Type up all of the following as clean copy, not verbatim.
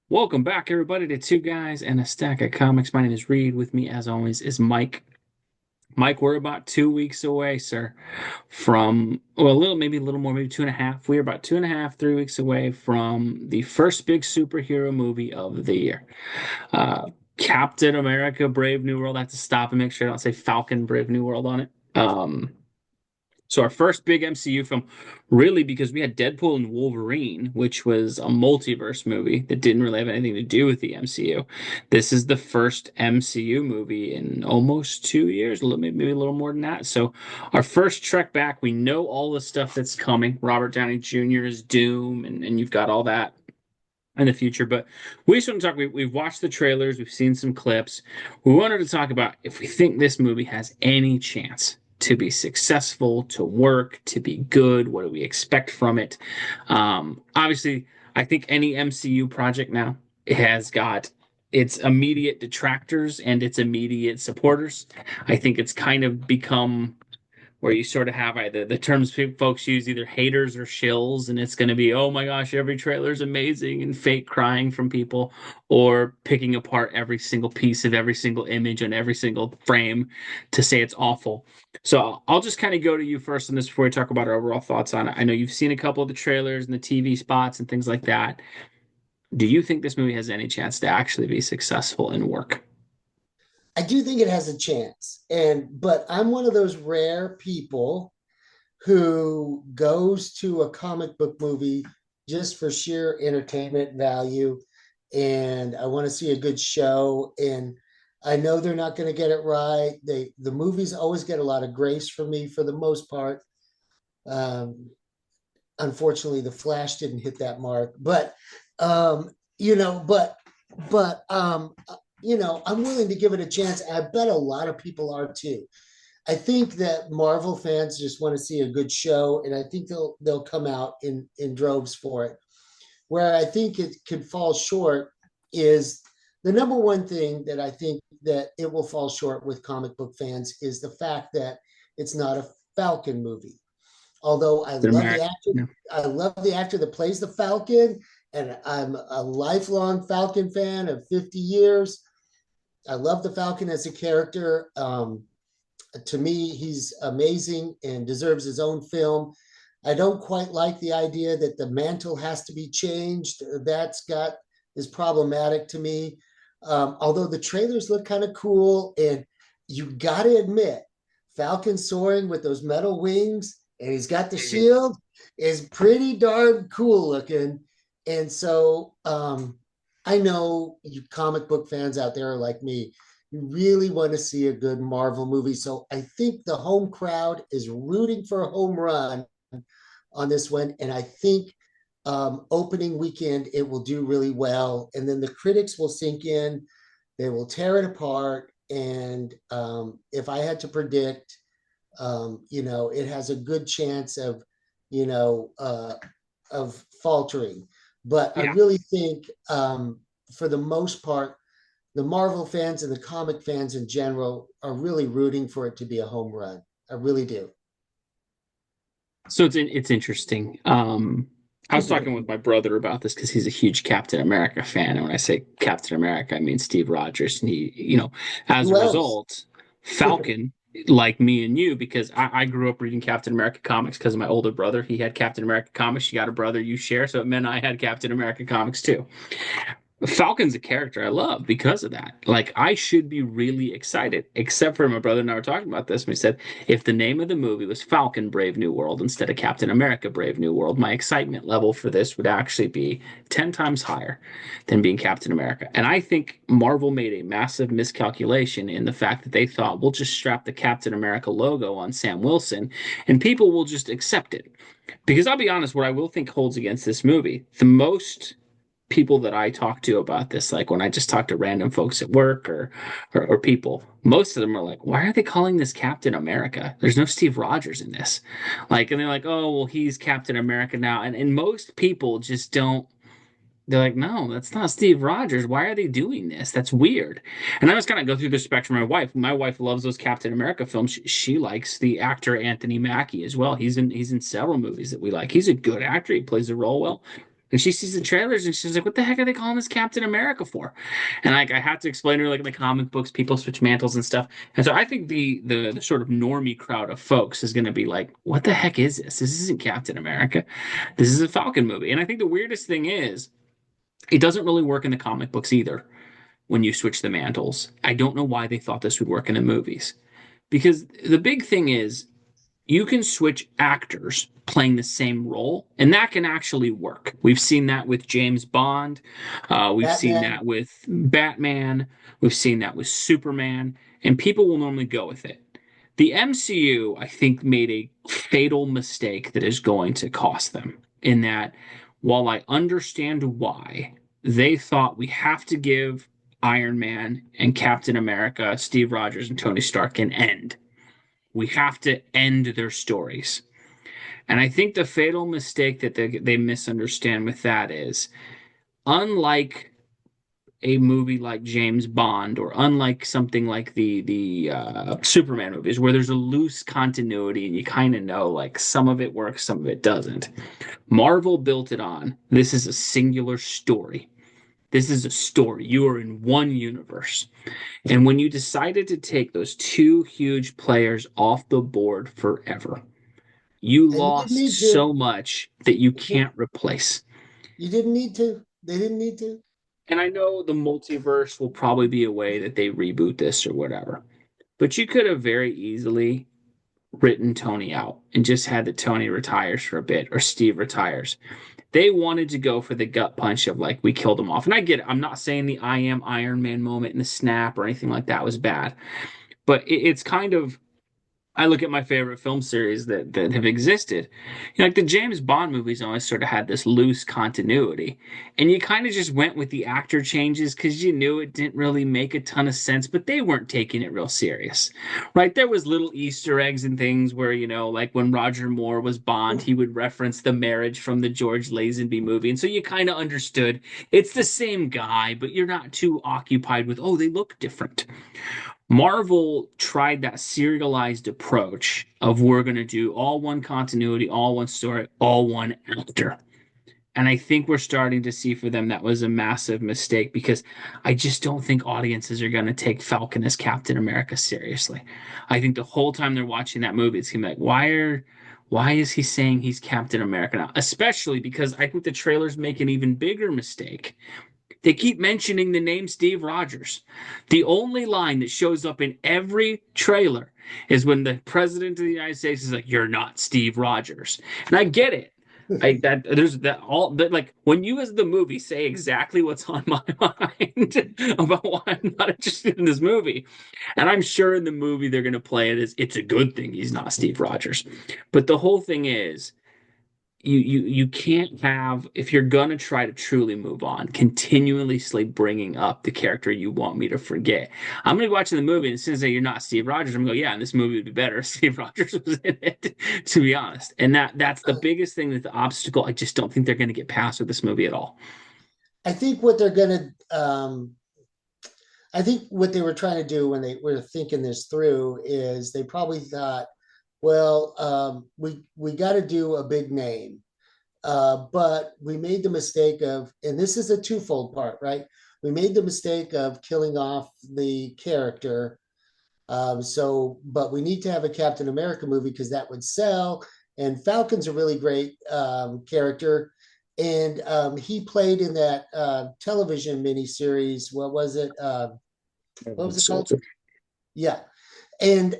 Welcome back, everybody, to Two Guys and a Stack of Comics. My name is Reed. With me, as always, is Mike. Mike, we're about 2 weeks away, sir, from, well, maybe a little more, maybe two and a half. We're about 2.5, 3 weeks away from the first big superhero movie of the year. Uh, Captain America Brave New World. I have to stop and make sure I don't say Falcon Brave New World on it. So our first big MCU film, really, because we had Deadpool and Wolverine, which was a multiverse movie that didn't really have anything to do with the MCU. This is the first MCU movie in almost 2 years, maybe a little more than that. So our first trek back, we know all the stuff that's coming. Robert Downey Jr. is Doom, and you've got all that in the future. But we just want to talk. We've watched the trailers, we've seen some clips. We wanted to talk about if we think this movie has any chance to be successful, to work, to be good. What do we expect from it? Obviously, I think any MCU project now has got its immediate detractors and its immediate supporters. I think it's kind of become where you sort of have either the terms folks use, either haters or shills, and it's going to be, oh my gosh, every trailer is amazing, and fake crying from people, or picking apart every single piece of every single image and every single frame to say it's awful. So I'll just kind of go to you first on this before we talk about our overall thoughts on it. I know you've seen a couple of the trailers and the TV spots and things like that. Do you think this movie has any chance to actually be successful and work? I do think it has a chance. But I'm one of those rare people who goes to a comic book movie just for sheer entertainment value. And I want to see a good show. And I know they're not going to get it right. The movies always get a lot of grace from me for the most part. Um, Unfortunately, the Flash didn't hit that mark. Um, you know, but but I'm willing to give it a chance. I bet a lot of people are too. I think that Marvel fans just want to see a good show, and I think they'll come out in droves for it. Where I think it could fall short is the number one thing that I think that it will fall short with comic book fans is the fact that it's not a Falcon movie. Although The American, yeah. I love the actor that plays the Falcon, and I'm a lifelong Falcon fan of 50 years. I love the Falcon as a character. To me, he's amazing and deserves his own film. I don't quite like the idea that the mantle has to be changed. That's got is problematic to me. Although the trailers look kind of cool, and you got to admit, Falcon soaring with those metal wings, and he's got the shield, is pretty darn cool looking. And so I know you comic book fans out there are like me. You really want to see a good Marvel movie. So I think the home crowd is rooting for a home run on this one. And I think opening weekend, it will do really well. And then the critics will sink in, they will tear it apart. And if I had to predict, it has a good chance you know, uh, of faltering. But I Yeah. really think, for the most part, the Marvel fans and the comic fans in general are really rooting for it to be a home run. I really do. So it's interesting. I was talking with my brother about this because he's a huge Captain America fan, and when I say Captain America, I mean Steve Rogers. And as a Who else? result, Falcon, like me and you, because I grew up reading Captain America comics because of my older brother. He had Captain America comics. You got a brother, you share, so it meant I had Captain America comics too. Falcon's a character I love because of that. Like, I should be really excited, except for my brother and I were talking about this. And we said, if the name of the movie was Falcon Brave New World instead of Captain America Brave New World, my excitement level for this would actually be 10 times higher than being Captain America. And I think Marvel made a massive miscalculation in the fact that they thought we'll just strap the Captain America logo on Sam Wilson and people will just accept it. Because I'll be honest, what I will think holds against this movie, the most people that I talk to about this, like when I just talk to random folks at work or people, most of them are like, why are they calling this Captain America? There's no Steve Rogers in this. Like, and they're like, oh, well, he's Captain America now. And most people just don't, they're like, no, that's not Steve Rogers. Why are they doing this? That's weird. And I was kind of go through the spectrum. My wife loves those Captain America films. She likes the actor Anthony Mackie as well. He's in several movies that we like. He's a good actor. He plays the role well. And she sees the trailers and she's like, what the heck are they calling this Captain America for? And like I had to explain to her like in the comic books, people switch mantles and stuff. And so I think the sort of normie crowd of folks is gonna be like, what the heck is this? This isn't Captain America. This is a Falcon movie. And I think the weirdest thing is it doesn't really work in the comic books either when you switch the mantles. I don't know why they thought this would work in the movies. Because the big thing is you can switch actors playing the same role, and that can actually work. We've seen that with James Bond. We've seen Batman. that with Batman. We've seen that with Superman, and people will normally go with it. The MCU, I think, made a fatal mistake that is going to cost them. In that, while I understand why, they thought we have to give Iron Man and Captain America, Steve Rogers and Tony Stark an end. We have to end their stories. And I think the fatal mistake that they misunderstand with that is unlike a movie like James Bond or unlike something like the Superman movies where there's a loose continuity and you kind of know like some of it works, some of it doesn't. Marvel built it on. This is a singular story. This is a story. You are in one universe. And when you decided to take those two huge players off the board forever, you And you didn't lost need to. so much that you can't replace. You didn't need to. They didn't need to. And I know the multiverse will probably be a way that they reboot this or whatever. But you could have very easily written Tony out and just had that Tony retires for a bit or Steve retires. They wanted to go for the gut punch of like, we killed him off. And I get it. I'm not saying the I am Iron Man moment in the snap or anything like that was bad. But it's kind of I look at my favorite film series that have existed. You know, like the James Bond movies always sort of had this loose continuity. And you kind of just went with the actor changes because you knew it didn't really make a ton of sense, but they weren't taking it real serious. Right? There was little Easter eggs and things where, you know, like when Roger Moore was Bond, he would reference the marriage from the George Lazenby movie. And so you kind of understood it's the same guy, but you're not too occupied with, oh, they look different. Marvel tried that serialized approach of we're going to do all one continuity, all one story, all one actor. And I think we're starting to see for them that was a massive mistake because I just don't think audiences are going to take Falcon as Captain America seriously. I think the whole time they're watching that movie, it's going to be like, why is he saying he's Captain America now? Especially because I think the trailers make an even bigger mistake. They keep mentioning the name Steve Rogers. The only line that shows up in every trailer is when the president of the United States is like, "You're not Steve Rogers," and I get it. I that there's that all that like when you as the movie say exactly what's on my mind about why I'm not interested in this movie, and I'm sure in the movie they're going to play it as it's a good thing he's not Steve Rogers, but the whole thing is you can't have if you're gonna try to truly move on continuously bringing up the character you want me to forget. I'm gonna be watching the movie and as soon as you're not Steve Rogers I'm gonna go, yeah, and this movie would be better if Steve Rogers was in it, to be honest. And that's the biggest thing, that the obstacle I just don't think they're gonna get past with this movie at all. I think what they're going to, I think what they were trying to do when they were thinking this through is they probably thought, well, we got to do a big name, but we made the mistake of, and this is a twofold part, right? We made the mistake of killing off the character. But we need to have a Captain America movie because that would sell. And Falcon's a really great character. And he played in that television miniseries. What was it? What was it called? So Yeah. And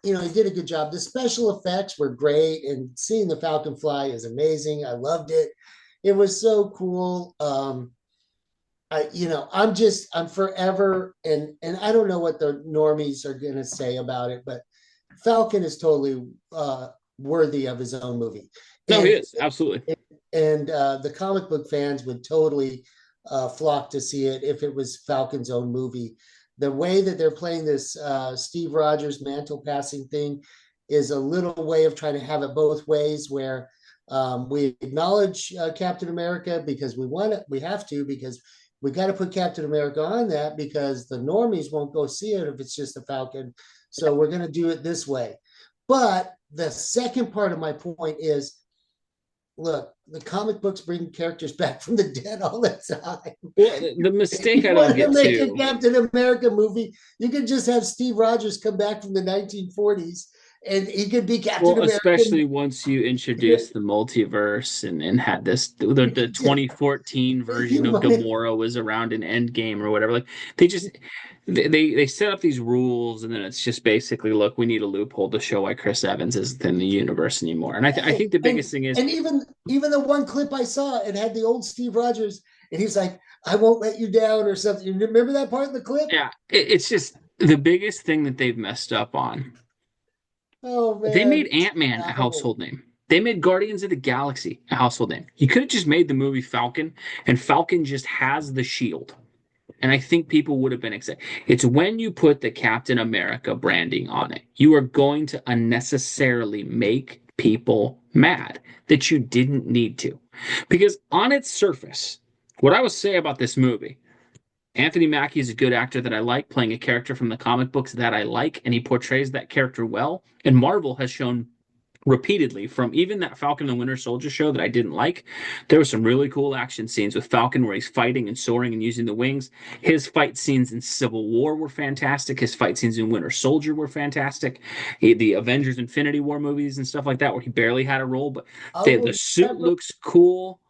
he did a good job. The special effects were great, and seeing the Falcon fly is amazing. I loved it. It was so cool. I'm forever, and I don't know what the normies are going to say about it, but Falcon is totally worthy of his own movie. no, he And is absolutely. the comic book fans would totally flock to see it if it was Falcon's own movie. The way that they're playing this Steve Rogers mantle passing thing is a little way of trying to have it both ways, where we acknowledge Captain America because we have to, because we got to put Captain America on that because the normies won't go see it if it's just a Falcon. So we're going to do it this way. But the second part of my point is look, the comic books bring characters back from the dead all the time. Well, the If mistake you I don't wanted to get make a to. Captain America movie, you could just have Steve Rogers come back from the 1940s and he could be Captain Well, America. especially once you introduce the multiverse and had this the Just, 2014 you version of might, Gamora was around in Endgame or whatever. Like they just they set up these rules and then it's just basically look, we need a loophole to show why Chris Evans isn't in the universe anymore. And I hey, think the biggest thing is and even the one clip I saw, it had the old Steve Rogers, and he's like, "I won't let you down" or something. You remember that part in the clip? yeah, it's just the biggest thing that they've messed up on. Oh They man, made Ant-Man a laughable. household name. They made Guardians of the Galaxy a household name. You could have just made the movie Falcon, and Falcon just has the shield. And I think people would have been excited. It's when you put the Captain America branding on it, you are going to unnecessarily make people mad that you didn't need to. Because on its surface, what I would say about this movie, Anthony Mackie is a good actor that I like, playing a character from the comic books that I like, and he portrays that character well. And Marvel has shown repeatedly from even that Falcon and the Winter Soldier show that I didn't like. There were some really cool action scenes with Falcon where he's fighting and soaring and using the wings. His fight scenes in Civil War were fantastic. His fight scenes in Winter Soldier were fantastic. The Avengers Infinity War movies and stuff like that where he barely had a role, but I the will suit never looks cool.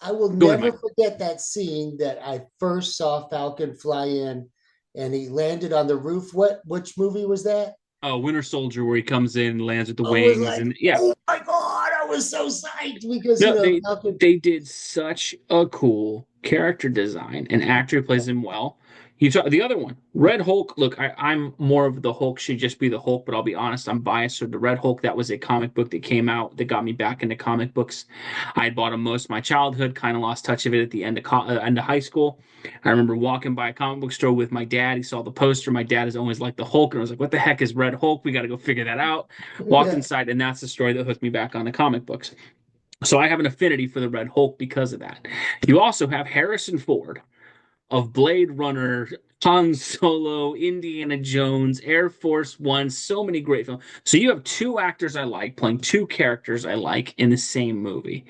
I will Go ahead, never Mike. forget that scene that I first saw Falcon fly in and he landed on the roof. Which movie was that? Oh, Winter Soldier where he comes in, lands with the I was wings, like, and yeah, oh my God, I was so psyched because no, Falcon. they did such a cool character design. An actor who plays him well. You talk the other one, Red Hulk. Look, I'm more of the Hulk should just be the Hulk, but I'll be honest, I'm biased. So the Red Hulk, that was a comic book that came out that got me back into comic books. I had bought them most of my childhood, kind of lost touch of it at the end of high school. I remember walking by a comic book store with my dad. He saw the poster. My dad has always liked the Hulk, and I was like, "What the heck is Red Hulk? We got to go figure that out." Walked Yeah. inside, and that's the story that hooked me back on the comic books. So I have an affinity for the Red Hulk because of that. You also have Harrison Ford of Blade Runner, Han Solo, Indiana Jones, Air Force One, so many great films. So you have two actors I like playing two characters I like in the same movie.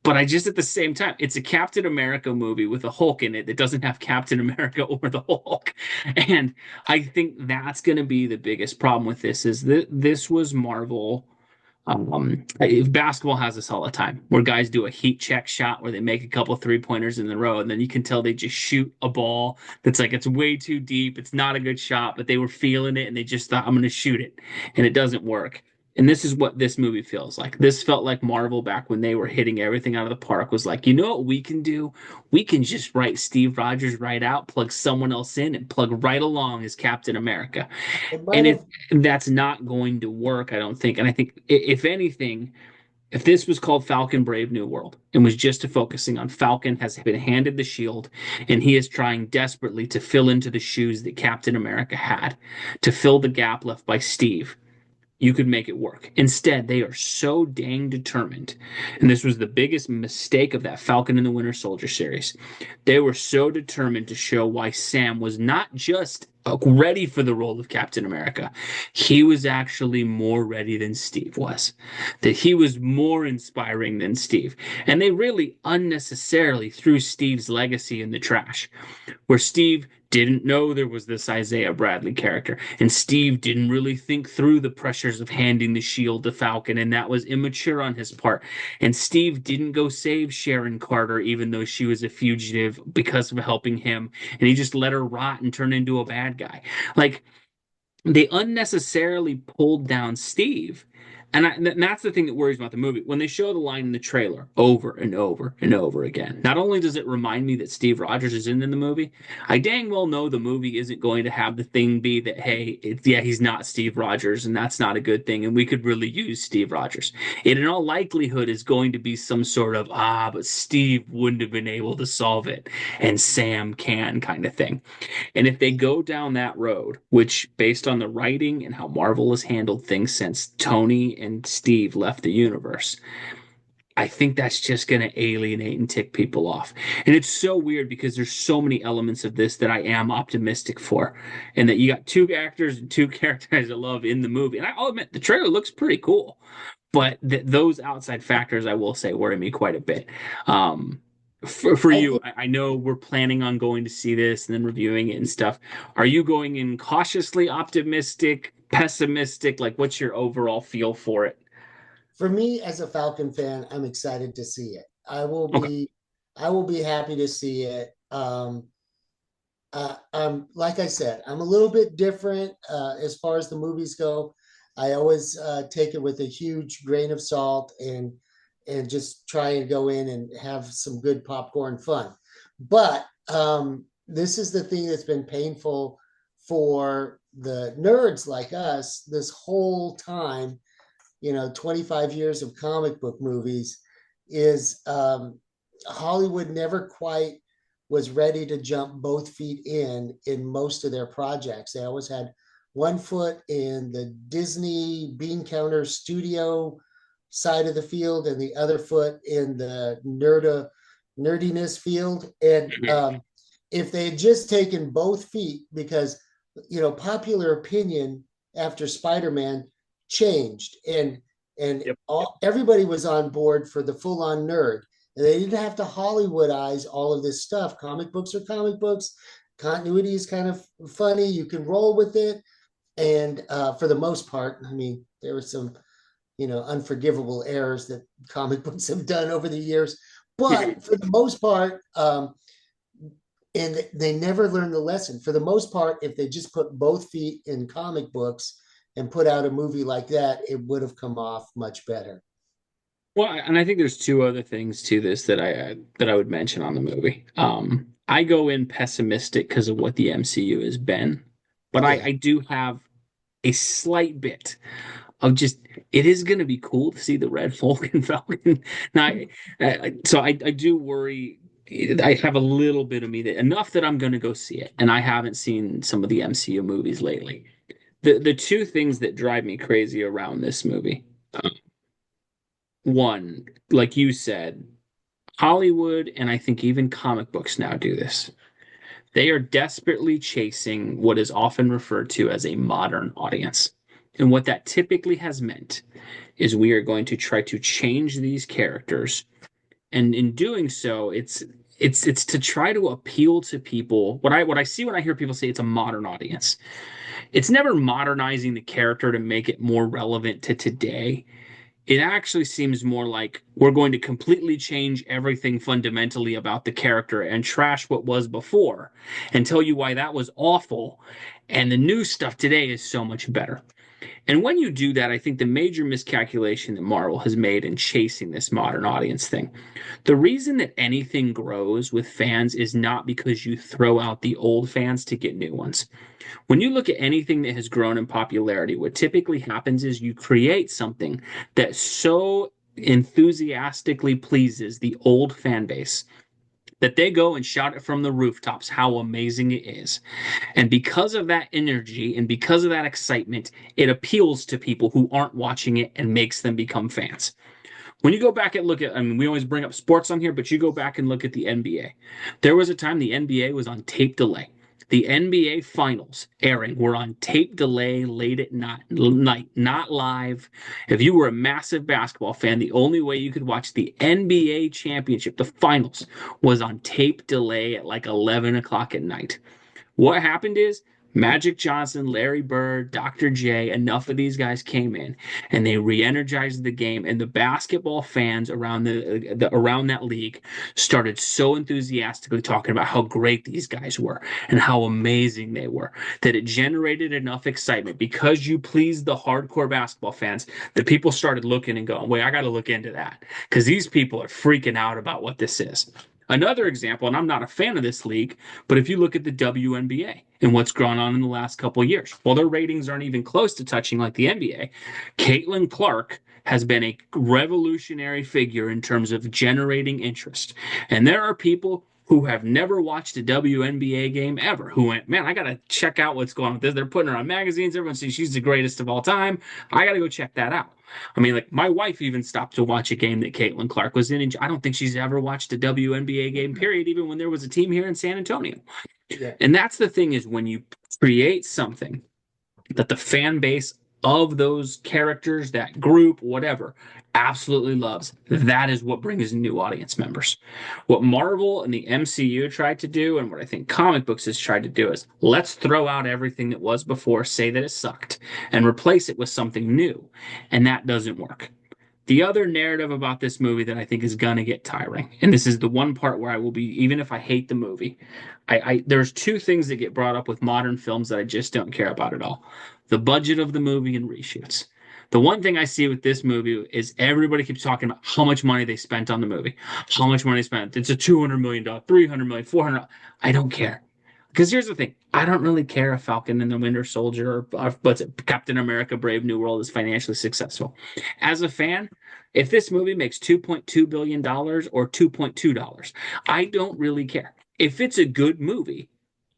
But I just at the same time, it's a Captain America movie with a Hulk in it that doesn't have Captain America or the Hulk. And I think that's going to be the biggest problem with this is that this was Marvel basketball has this all the time, where guys do a heat check shot where they make a couple 3 pointers in the row, and then you can tell they just shoot a ball that's like it's way too deep. It's not a good shot, but they were feeling it and they just thought, I'm going to shoot it. And it doesn't work. And this is what this movie feels like. This felt like Marvel back when they were hitting everything out of the park was like, you know what we can do? We can just write Steve Rogers right out, plug someone else in, and plug right along as Captain America. It might And have that's not going to work, I don't think. And I think if anything, if this was called Falcon Brave New World and was just focusing on Falcon has been handed the shield and he is trying desperately to fill into the shoes that Captain America had, to fill the gap left by Steve, you could make it work. Instead, they are so dang determined. And this was the biggest mistake of that Falcon and the Winter Soldier series. They were so determined to show why Sam was not just ready for the role of Captain America. He was actually more ready than Steve was. That he was more inspiring than Steve. And they really unnecessarily threw Steve's legacy in the trash, where Steve didn't know there was this Isaiah Bradley character, and Steve didn't really think through the pressures of handing the shield to Falcon, and that was immature on his part. And Steve didn't go save Sharon Carter, even though she was a fugitive because of helping him, and he just let her rot and turn into a bad guy. Like they unnecessarily pulled down Steve. And that's the thing that worries me about the movie. When they show the line in the trailer over and over and over again, not only does it remind me that Steve Rogers is in the movie, I dang well know the movie isn't going to have the thing be that, hey, yeah, he's not Steve Rogers, and that's not a good thing, and we could really use Steve Rogers. It, in all likelihood, is going to be some sort of, but Steve wouldn't have been able to solve it, and Sam can kind of thing. And if they go down that road, which based on the writing and how Marvel has handled things since Tony and Steve left the universe, I think that's just going to alienate and tick people off. And it's so weird because there's so many elements of this that I am optimistic for. And that you got two actors and two characters I love in the movie. And I'll admit the trailer looks pretty cool. but those outside factors, I will say, worry me quite a bit. Um, for I you, think I know we're planning on going to see this and then reviewing it and stuff. Are you going in cautiously optimistic, pessimistic? Like, what's your overall feel for it? for me as a Falcon fan, I'm excited to see it. Okay. I will be happy to see it. Like I said, I'm a little bit different as far as the movies go. I always take it with a huge grain of salt and just try and go in and have some good popcorn fun. But this is the thing that's been painful for the nerds like us this whole time, 25 years of comic book movies, is Hollywood never quite was ready to jump both feet in most of their projects. They always had one foot in the Disney bean counter studio side of the field and the other foot in the nerdiness field. And Mhm. if they had just taken both feet, because popular opinion after Spider-Man changed, and Yep. everybody was on board for the full-on nerd, and they didn't have to Hollywoodize all of this stuff. Comic books are comic books. Continuity is kind of funny. You can roll with it, and for the most part, I mean, there were some unforgivable errors that comic books have done over the years, Mhm. but for the most part, and they never learned the lesson. For the most part, if they just put both feet in comic books and put out a movie like that, it would have come off much better. Well, and I think there's two other things to this that I would mention on the movie. I go in pessimistic because of what the MCU has been, but Yeah. I do have a slight bit of just it is going to be cool to see the Red Falcon Falcon. Now, I do worry. I have a little bit of me that enough that I'm going to go see it, and I haven't seen some of the MCU movies lately. The two things that drive me crazy around this movie. One, like you said, Hollywood and I think even comic books now do this. They are desperately chasing what is often referred to as a modern audience. And what that typically has meant is we are going to try to change these characters. And in doing so, it's to try to appeal to people. What I see when I hear people say it's a modern audience. It's never modernizing the character to make it more relevant to today. It actually seems more like we're going to completely change everything fundamentally about the character and trash what was before and tell you why that was awful. And the new stuff today is so much better. And when you do that, I think the major miscalculation that Marvel has made in chasing this modern audience thing, the reason that anything grows with fans is not because you throw out the old fans to get new ones. When you look at anything that has grown in popularity, what typically happens is you create something that so enthusiastically pleases the old fan base that they go and shout it from the rooftops how amazing it is. And because of that energy and because of that excitement, it appeals to people who aren't watching it and makes them become fans. When you go back and look at, I mean, we always bring up sports on here, but you go back and look at the NBA. There was a time the NBA was on tape delay. The NBA finals airing were on tape delay late at night, not live. If you were a massive basketball fan, the only way you could watch the NBA championship, the finals, was on tape delay at like 11 o'clock at night. What happened is Magic Johnson, Larry Bird, Dr. J, enough of these guys came in and they re-energized the game, and the basketball fans around around that league started so enthusiastically talking about how great these guys were and how amazing they were that it generated enough excitement because you pleased the hardcore basketball fans that people started looking and going, "Wait, I got to look into that because these people are freaking out about what this is." Another example, and I'm not a fan of this league, but if you look at the WNBA and what's gone on in the last couple of years, well, their ratings aren't even close to touching like the NBA. Caitlin Clark has been a revolutionary figure in terms of generating interest. And there are people who have never watched a WNBA game ever who went, man, I got to check out what's going on with this. They're putting her on magazines. Everyone says she's the greatest of all time. I got to go check that out. I mean, like my wife even stopped to watch a game that Caitlin Clark was in, and I don't think she's ever watched a WNBA game, period, even when there was a team here in San Antonio. Yeah. And that's the thing is when you create something that the fan base of those characters, that group, whatever, absolutely loves. That is what brings new audience members. What Marvel and the MCU tried to do, and what I think comic books has tried to do, is let's throw out everything that was before, say that it sucked, and replace it with something new. And that doesn't work. The other narrative about this movie that I think is gonna get tiring, and this is the one part where I will be, even if I hate the movie, there's two things that get brought up with modern films that I just don't care about at all: the budget of the movie and reshoots. The one thing I see with this movie is everybody keeps talking about how much money they spent on the movie, how much money they spent. It's a $200 million, $300 million, $400. I don't care. Because here's the thing, I don't really care if Falcon and the Winter Soldier or what's it, Captain America Brave New World is financially successful. As a fan, if this movie makes $2.2 billion or $2.2, I don't really care. If it's a good movie,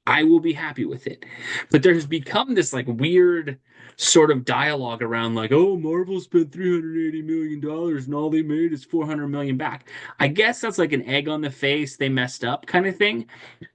I will be happy with it. But there has become this like weird sort of dialogue around like, oh, Marvel spent $380 million and all they made is 400 million back. I guess that's like an egg on the face, they messed up kind of thing.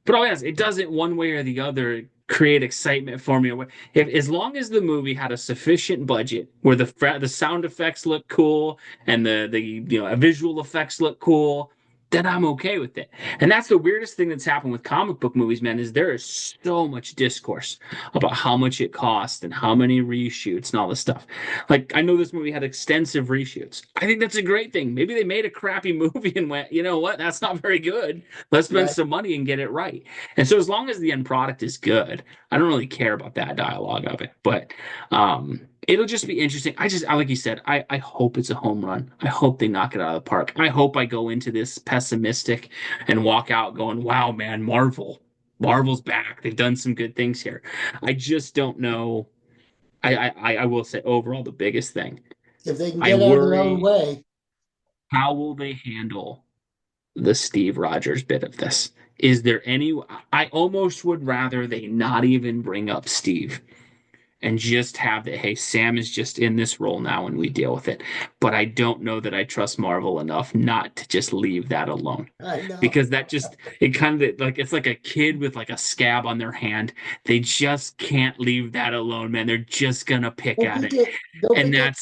But oh yes, it doesn't one way or the other create excitement for me. If as long as the movie had a sufficient budget where the sound effects look cool and the visual effects look cool, then I'm okay with it. And that's the weirdest thing that's happened with comic book movies, man, is there is so much discourse about how much it cost and how many reshoots and all this stuff. Like I know this movie had extensive reshoots. I think that's a great thing. Maybe they made a crappy movie and went, you know what, that's not very good. Let's spend Right. some money and get it right. And so as long as the end product is good, I don't really care about that dialogue of it. But it'll just be interesting. Like you said, I hope it's a home run. I hope they knock it out of the park. I hope I go into this pessimistic and walk out going, wow, man, Marvel's back. They've done some good things here. I just don't know. I will say overall the biggest thing. If they can I get out of their own worry, way. how will they handle the Steve Rogers bit of this? Is there any? I almost would rather they not even bring up Steve and just have that, hey, Sam is just in this role now and we deal with it. But I don't know that I trust Marvel enough not to just leave that alone. I know. Because that just, it kind of like, it's like a kid with like a scab on their hand. They just can't leave that alone, man. They're just gonna pick Don't at it. forget, don't And forget.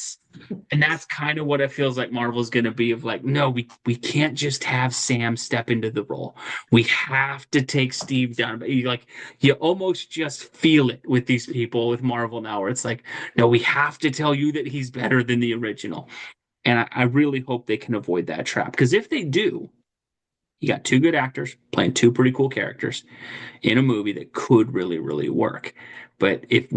that's kind of what it feels like Marvel's going to be of like, no, we can't just have Sam step into the role. We have to take Steve down. But you almost just feel it with these people with Marvel now, where it's like, no, we have to tell you that he's better than the original. And I really hope they can avoid that trap. Because if they do, you got two good actors playing two pretty cool characters in a movie that could really, really work. But if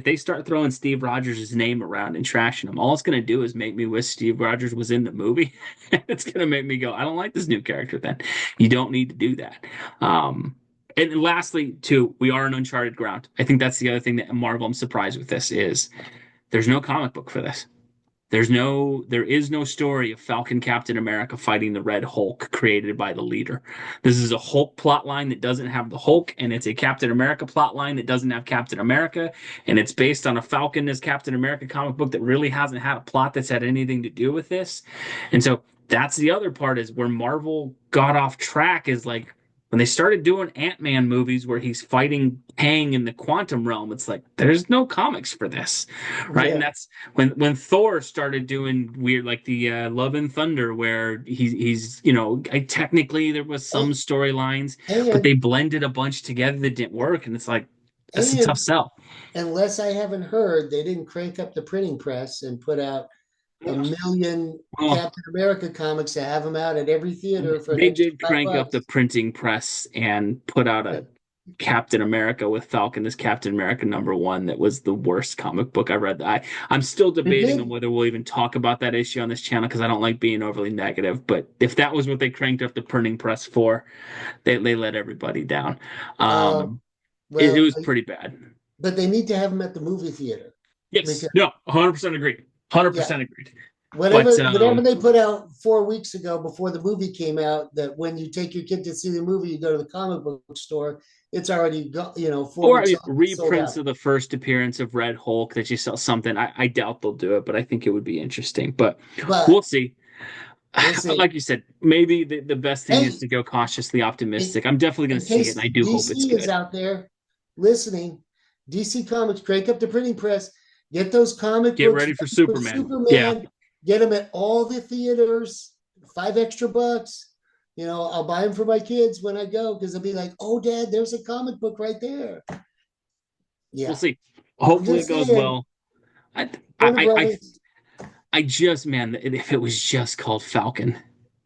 they start throwing Steve Rogers' name around and trashing him, all it's gonna do is make me wish Steve Rogers was in the movie. It's gonna make me go, I don't like this new character then. You don't need to do that. And lastly, too, we are in uncharted ground. I think that's the other thing that Marvel I'm surprised with this is there's no comic book for this. There is no story of Falcon Captain America fighting the Red Hulk created by the leader. This is a Hulk plot line that doesn't have the Hulk, and it's a Captain America plot line that doesn't have Captain America, and it's based on a Falcon as Captain America comic book that really hasn't had a plot that's had anything to do with this. And so that's the other part is where Marvel got off track is like when they started doing Ant-Man movies where he's fighting Kang in the quantum realm, it's like there's no comics for this, right? And Yeah. that's when Thor started doing weird like the Love and Thunder, where he's technically there was some And, storylines, but and they blended a bunch together that didn't work, and it's like that's a tough and sell. unless I haven't heard, they didn't crank up the printing press and put out a million Well, Captain America comics to have them out at every theater for an they extra did five crank up the bucks. printing press and put out Yeah. a Captain America with Falcon as Captain America #1 that was the worst comic book I read. I'm still They debating on did. whether we'll even talk about that issue on this channel because I don't like being overly negative. But if that was what they cranked up the printing press for, they let everybody down. Uh, Um, it well, was pretty bad. but they need to have them at the movie theater Yes, because no, 100% agreed. yeah, 100% agreed. But whatever they put out 4 weeks ago before the movie came out, that when you take your kid to see the movie, you go to the comic book store, it's already got, four or I weeks mean, off, sold reprints out. of the first appearance of Red Hulk that you saw something. I doubt they'll do it, but I think it would be interesting. But we'll But see. we'll see. Like you said, maybe the best thing is Hey, to go cautiously in, optimistic. I'm definitely going in to see it, and case I do hope it's DC is good. out there listening, DC Comics, crank up the printing press. Get those comic Get books ready for with Superman. Yeah. Superman. Get them at all the theaters. $5 extra. I'll buy them for my kids when I go because they'll be like, "Oh, Dad, there's a comic book right there." We'll Yeah, see. I'm Hopefully it just goes saying. well. I, Warner I, I, Brothers. I just, man, if it was just called Falcon,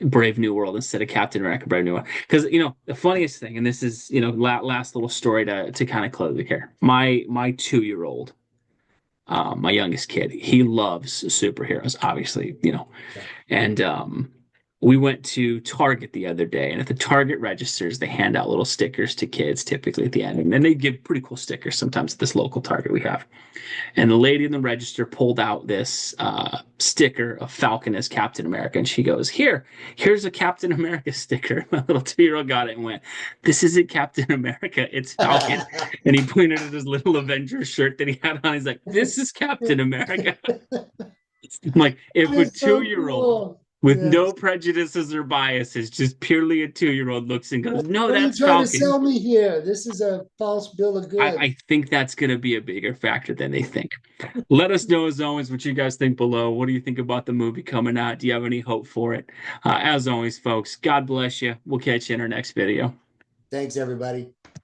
Brave New World instead of Captain America, Brave New World, because the funniest thing, and this is last little story to kind of close it here. My 2-year-old, my youngest kid, he loves superheroes, obviously, Yeah. and we went to Target the other day, and at the Target registers, they hand out little stickers to kids typically at the end, and they give pretty cool stickers sometimes at this local Target we have. And the lady in the register pulled out this sticker of Falcon as Captain America, and she goes, here's a Captain America sticker." My little 2-year-old got it and went, "This isn't Captain America, it's Falcon." And he pointed at his little Avengers shirt that he had on. He's like, "This is Captain America." I'm like, if That a is so 2-year-old cool. with no Yes. prejudices or biases, just purely a 2-year-old looks and goes, "No, What are you that's trying to Falcon." sell me here? This is a false bill of I goods. think that's going to be a bigger factor than they think. Let us know, as always, what you guys think below. What do you think about the movie coming out? Do you have any hope for it? As always, folks, God bless you. We'll catch you in our next video. Thanks, everybody.